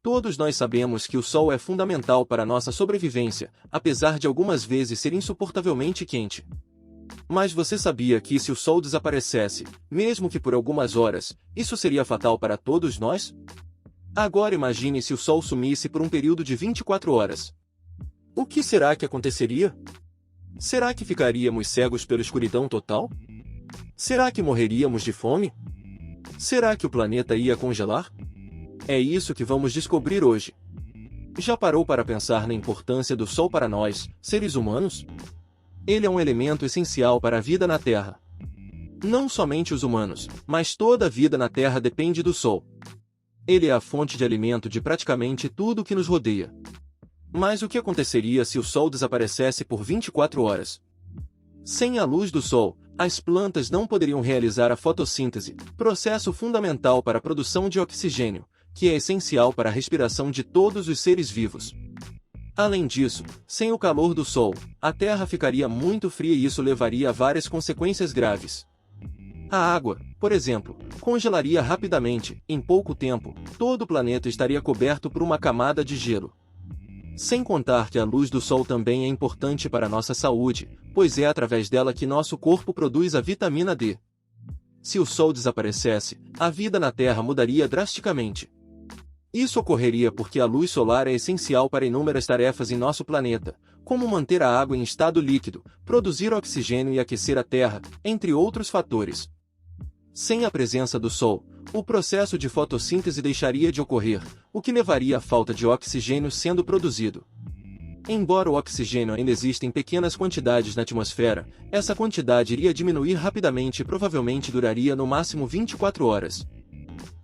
Todos nós sabemos que o Sol é fundamental para nossa sobrevivência, apesar de algumas vezes ser insuportavelmente quente. Mas você sabia que se o Sol desaparecesse, mesmo que por algumas horas, isso seria fatal para todos nós? Agora imagine se o Sol sumisse por um período de 24 horas. O que será que aconteceria? Será que ficaríamos cegos pela escuridão total? Será que morreríamos de fome? Será que o planeta ia congelar? É isso que vamos descobrir hoje. Já parou para pensar na importância do Sol para nós, seres humanos? Ele é um elemento essencial para a vida na Terra. Não somente os humanos, mas toda a vida na Terra depende do Sol. Ele é a fonte de alimento de praticamente tudo que nos rodeia. Mas o que aconteceria se o Sol desaparecesse por 24 horas? Sem a luz do Sol, as plantas não poderiam realizar a fotossíntese, processo fundamental para a produção de oxigênio, que é essencial para a respiração de todos os seres vivos. Além disso, sem o calor do Sol, a Terra ficaria muito fria e isso levaria a várias consequências graves. A água, por exemplo, congelaria rapidamente, em pouco tempo, todo o planeta estaria coberto por uma camada de gelo. Sem contar que a luz do Sol também é importante para a nossa saúde, pois é através dela que nosso corpo produz a vitamina D. Se o Sol desaparecesse, a vida na Terra mudaria drasticamente. Isso ocorreria porque a luz solar é essencial para inúmeras tarefas em nosso planeta, como manter a água em estado líquido, produzir oxigênio e aquecer a Terra, entre outros fatores. Sem a presença do Sol, o processo de fotossíntese deixaria de ocorrer, o que levaria à falta de oxigênio sendo produzido. Embora o oxigênio ainda exista em pequenas quantidades na atmosfera, essa quantidade iria diminuir rapidamente e provavelmente duraria no máximo 24 horas.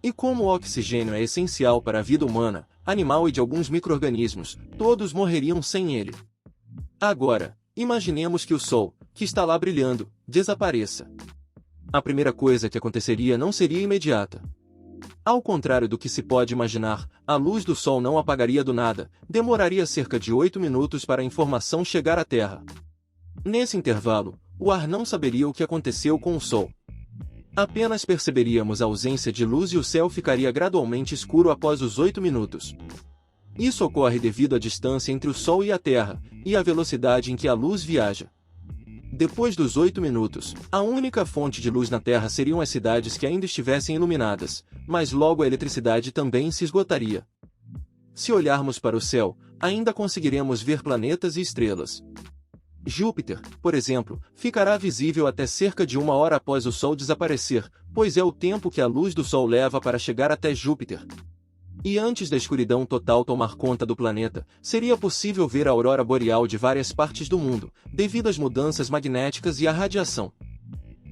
E como o oxigênio é essencial para a vida humana, animal e de alguns micro-organismos, todos morreriam sem ele. Agora, imaginemos que o Sol, que está lá brilhando, desapareça. A primeira coisa que aconteceria não seria imediata. Ao contrário do que se pode imaginar, a luz do Sol não apagaria do nada, demoraria cerca de 8 minutos para a informação chegar à Terra. Nesse intervalo, o ar não saberia o que aconteceu com o Sol. Apenas perceberíamos a ausência de luz e o céu ficaria gradualmente escuro após os 8 minutos. Isso ocorre devido à distância entre o Sol e a Terra, e à velocidade em que a luz viaja. Depois dos 8 minutos, a única fonte de luz na Terra seriam as cidades que ainda estivessem iluminadas, mas logo a eletricidade também se esgotaria. Se olharmos para o céu, ainda conseguiremos ver planetas e estrelas. Júpiter, por exemplo, ficará visível até cerca de 1 hora após o Sol desaparecer, pois é o tempo que a luz do Sol leva para chegar até Júpiter. E antes da escuridão total tomar conta do planeta, seria possível ver a aurora boreal de várias partes do mundo, devido às mudanças magnéticas e à radiação.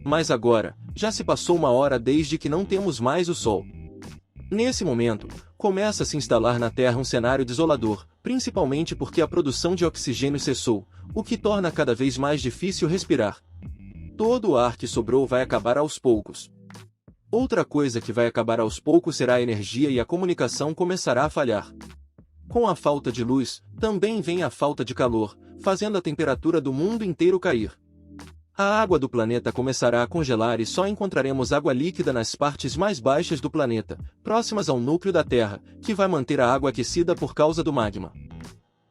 Mas agora, já se passou 1 hora desde que não temos mais o Sol. Nesse momento, começa a se instalar na Terra um cenário desolador, principalmente porque a produção de oxigênio cessou, o que torna cada vez mais difícil respirar. Todo o ar que sobrou vai acabar aos poucos. Outra coisa que vai acabar aos poucos será a energia e a comunicação começará a falhar. Com a falta de luz, também vem a falta de calor, fazendo a temperatura do mundo inteiro cair. A água do planeta começará a congelar e só encontraremos água líquida nas partes mais baixas do planeta, próximas ao núcleo da Terra, que vai manter a água aquecida por causa do magma.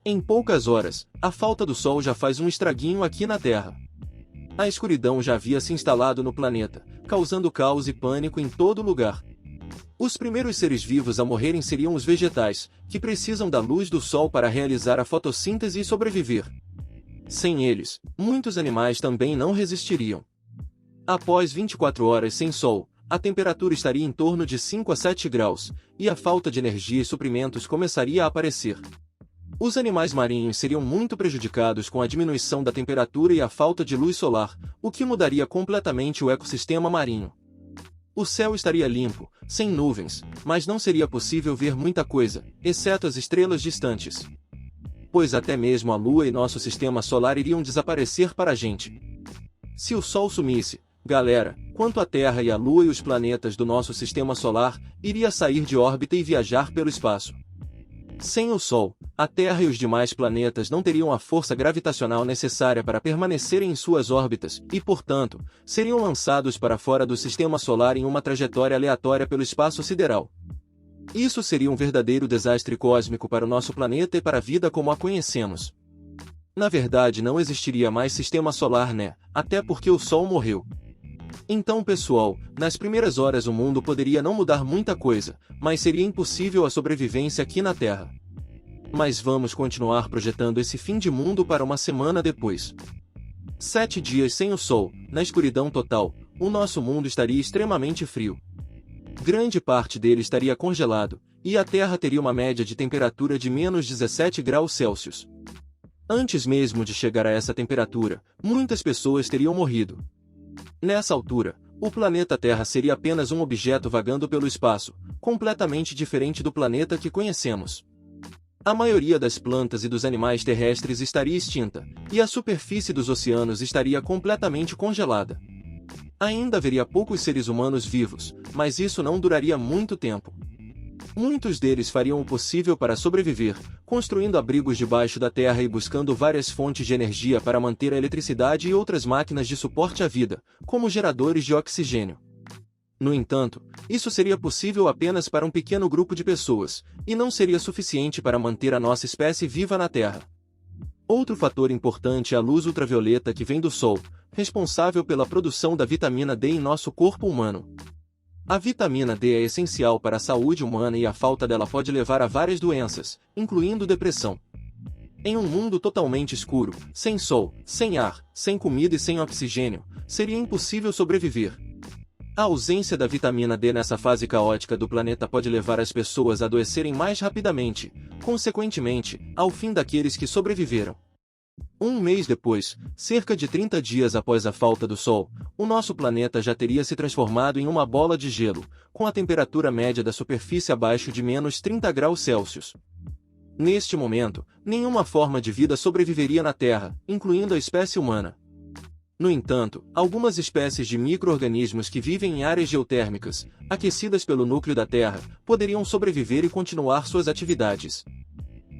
Em poucas horas, a falta do Sol já faz um estraguinho aqui na Terra. A escuridão já havia se instalado no planeta, causando caos e pânico em todo lugar. Os primeiros seres vivos a morrerem seriam os vegetais, que precisam da luz do Sol para realizar a fotossíntese e sobreviver. Sem eles, muitos animais também não resistiriam. Após 24 horas sem Sol, a temperatura estaria em torno de 5 a 7 graus, e a falta de energia e suprimentos começaria a aparecer. Os animais marinhos seriam muito prejudicados com a diminuição da temperatura e a falta de luz solar, o que mudaria completamente o ecossistema marinho. O céu estaria limpo, sem nuvens, mas não seria possível ver muita coisa, exceto as estrelas distantes. Pois até mesmo a Lua e nosso sistema solar iriam desaparecer para a gente. Se o Sol sumisse, galera, quanto a Terra e a Lua e os planetas do nosso sistema solar, iria sair de órbita e viajar pelo espaço. Sem o Sol, a Terra e os demais planetas não teriam a força gravitacional necessária para permanecerem em suas órbitas e, portanto, seriam lançados para fora do sistema solar em uma trajetória aleatória pelo espaço sideral. Isso seria um verdadeiro desastre cósmico para o nosso planeta e para a vida como a conhecemos. Na verdade, não existiria mais sistema solar, né? Até porque o Sol morreu. Então, pessoal, nas primeiras horas o mundo poderia não mudar muita coisa, mas seria impossível a sobrevivência aqui na Terra. Mas vamos continuar projetando esse fim de mundo para uma semana depois. 7 dias sem o Sol, na escuridão total, o nosso mundo estaria extremamente frio. Grande parte dele estaria congelado, e a Terra teria uma média de temperatura de menos 17 graus Celsius. Antes mesmo de chegar a essa temperatura, muitas pessoas teriam morrido. Nessa altura, o planeta Terra seria apenas um objeto vagando pelo espaço, completamente diferente do planeta que conhecemos. A maioria das plantas e dos animais terrestres estaria extinta, e a superfície dos oceanos estaria completamente congelada. Ainda haveria poucos seres humanos vivos, mas isso não duraria muito tempo. Muitos deles fariam o possível para sobreviver, construindo abrigos debaixo da terra e buscando várias fontes de energia para manter a eletricidade e outras máquinas de suporte à vida, como geradores de oxigênio. No entanto, isso seria possível apenas para um pequeno grupo de pessoas, e não seria suficiente para manter a nossa espécie viva na Terra. Outro fator importante é a luz ultravioleta que vem do Sol, responsável pela produção da vitamina D em nosso corpo humano. A vitamina D é essencial para a saúde humana e a falta dela pode levar a várias doenças, incluindo depressão. Em um mundo totalmente escuro, sem sol, sem ar, sem comida e sem oxigênio, seria impossível sobreviver. A ausência da vitamina D nessa fase caótica do planeta pode levar as pessoas a adoecerem mais rapidamente, consequentemente, ao fim daqueles que sobreviveram. Um mês depois, cerca de 30 dias após a falta do Sol, o nosso planeta já teria se transformado em uma bola de gelo, com a temperatura média da superfície abaixo de menos 30 graus Celsius. Neste momento, nenhuma forma de vida sobreviveria na Terra, incluindo a espécie humana. No entanto, algumas espécies de micro-organismos que vivem em áreas geotérmicas, aquecidas pelo núcleo da Terra, poderiam sobreviver e continuar suas atividades.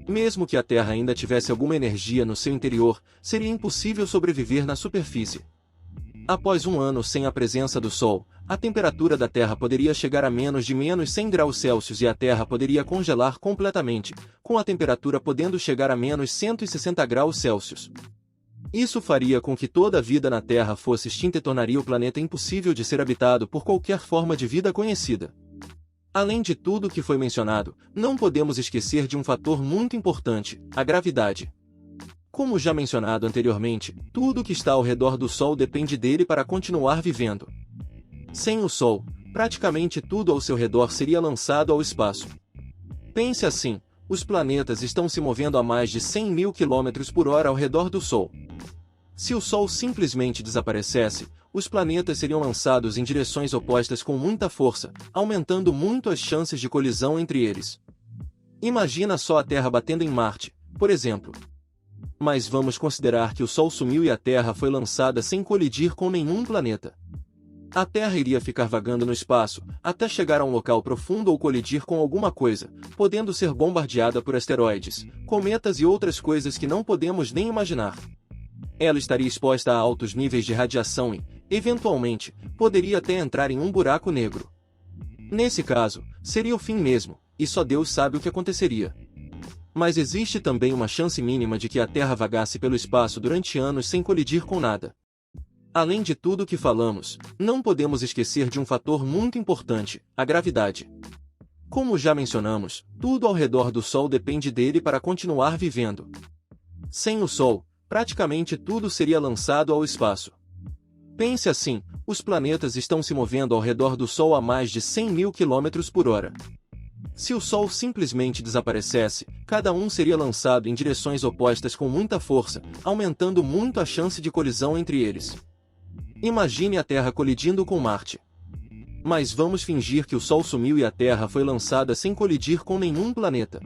Mesmo que a Terra ainda tivesse alguma energia no seu interior, seria impossível sobreviver na superfície. Após um ano sem a presença do Sol, a temperatura da Terra poderia chegar a menos de menos 100 graus Celsius e a Terra poderia congelar completamente, com a temperatura podendo chegar a menos 160 graus Celsius. Isso faria com que toda a vida na Terra fosse extinta e tornaria o planeta impossível de ser habitado por qualquer forma de vida conhecida. Além de tudo o que foi mencionado, não podemos esquecer de um fator muito importante, a gravidade. Como já mencionado anteriormente, tudo que está ao redor do Sol depende dele para continuar vivendo. Sem o Sol, praticamente tudo ao seu redor seria lançado ao espaço. Pense assim, os planetas estão se movendo a mais de 100 mil km por hora ao redor do Sol. Se o Sol simplesmente desaparecesse, os planetas seriam lançados em direções opostas com muita força, aumentando muito as chances de colisão entre eles. Imagina só a Terra batendo em Marte, por exemplo. Mas vamos considerar que o Sol sumiu e a Terra foi lançada sem colidir com nenhum planeta. A Terra iria ficar vagando no espaço, até chegar a um local profundo ou colidir com alguma coisa, podendo ser bombardeada por asteroides, cometas e outras coisas que não podemos nem imaginar. Ela estaria exposta a altos níveis de radiação e, eventualmente, poderia até entrar em um buraco negro. Nesse caso, seria o fim mesmo, e só Deus sabe o que aconteceria. Mas existe também uma chance mínima de que a Terra vagasse pelo espaço durante anos sem colidir com nada. Além de tudo o que falamos, não podemos esquecer de um fator muito importante, a gravidade. Como já mencionamos, tudo ao redor do Sol depende dele para continuar vivendo. Sem o Sol, praticamente tudo seria lançado ao espaço. Pense assim, os planetas estão se movendo ao redor do Sol a mais de 100 mil km por hora. Se o Sol simplesmente desaparecesse, cada um seria lançado em direções opostas com muita força, aumentando muito a chance de colisão entre eles. Imagine a Terra colidindo com Marte. Mas vamos fingir que o Sol sumiu e a Terra foi lançada sem colidir com nenhum planeta.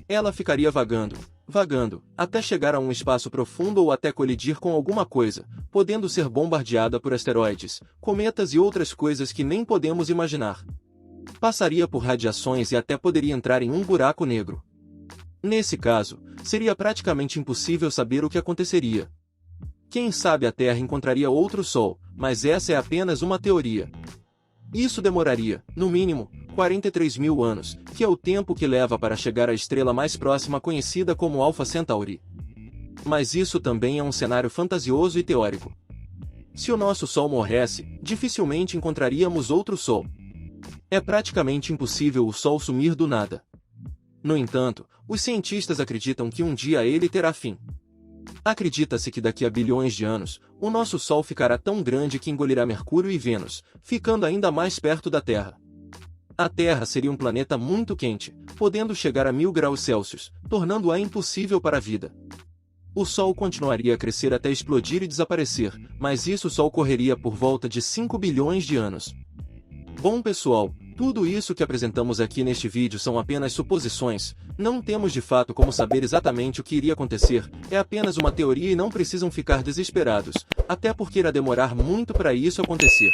Ela ficaria vagando, até chegar a um espaço profundo ou até colidir com alguma coisa, podendo ser bombardeada por asteroides, cometas e outras coisas que nem podemos imaginar. Passaria por radiações e até poderia entrar em um buraco negro. Nesse caso, seria praticamente impossível saber o que aconteceria. Quem sabe a Terra encontraria outro Sol, mas essa é apenas uma teoria. Isso demoraria, no mínimo, 43 mil anos, que é o tempo que leva para chegar à estrela mais próxima conhecida como Alpha Centauri. Mas isso também é um cenário fantasioso e teórico. Se o nosso Sol morresse, dificilmente encontraríamos outro Sol. É praticamente impossível o Sol sumir do nada. No entanto, os cientistas acreditam que um dia ele terá fim. Acredita-se que daqui a bilhões de anos, o nosso Sol ficará tão grande que engolirá Mercúrio e Vênus, ficando ainda mais perto da Terra. A Terra seria um planeta muito quente, podendo chegar a 1000 graus Celsius, tornando-a impossível para a vida. O Sol continuaria a crescer até explodir e desaparecer, mas isso só ocorreria por volta de 5 bilhões de anos. Bom pessoal, tudo isso que apresentamos aqui neste vídeo são apenas suposições, não temos de fato como saber exatamente o que iria acontecer, é apenas uma teoria e não precisam ficar desesperados, até porque irá demorar muito para isso acontecer.